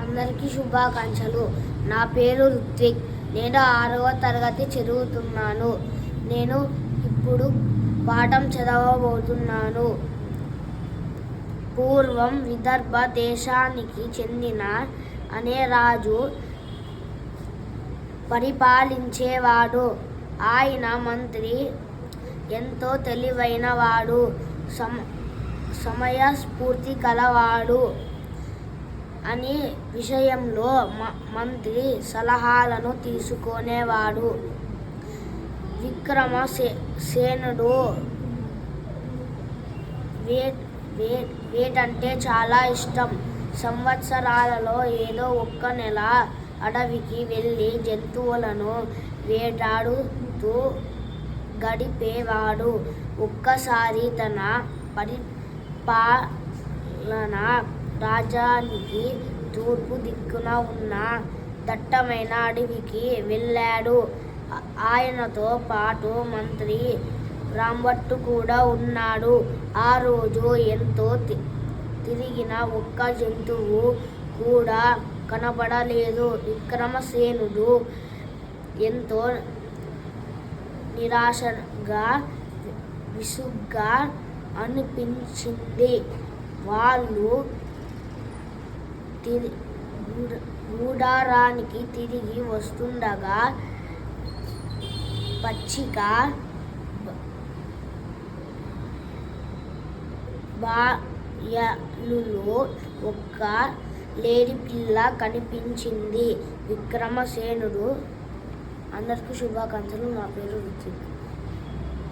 అందరికీ శుభాకాంక్షలు. నా పేరు రుత్విక్. నేను 6వ తరగతి చదువుతున్నాను. నేను ఇప్పుడు పాఠం చదవబోతున్నాను. పూర్వం విదర్భ దేశానికి చెందిన అనే రాజు పరిపాలించేవాడు. ఆయన మంత్రి ఎంతో తెలివైనవాడు, సమయస్ఫూర్తి కలవాడు. అని విషయంలో మంత్రి సలహాలను తీసుకునేవాడు. విక్రమసేనుడు వేటంటే చాలా ఇష్టం. సంవత్సరాలలో ఏదో ఒక్క నెల అడవికి వెళ్ళి జంతువులను వేటాడుతూ గడిపేవాడు. ఒక్కసారి తన పరిపాలన రాజ్యానికి తూర్పు దిక్కున ఉన్న దట్టమైన అడవికి వెళ్ళాడు. ఆయనతో పాటు మంత్రి రాంభట్టు కూడా ఉన్నాడు. ఆ రోజు ఎంతో తిరిగిన ఒక్క జంతువు కూడా కనబడలేదు. విక్రమసేనుడు ఎంతో నిరాశగా, విసుగ్గా అనిపించింది. వాళ్ళు గూడారానికి తిరిగి వస్తుండగా పచ్చిక బయలులో ఒక లేడిపిల్ల కనిపించింది. విక్రమసేనుడు. అందరికీ శుభాకాంక్షలు. నా పేరు రుత్విక్.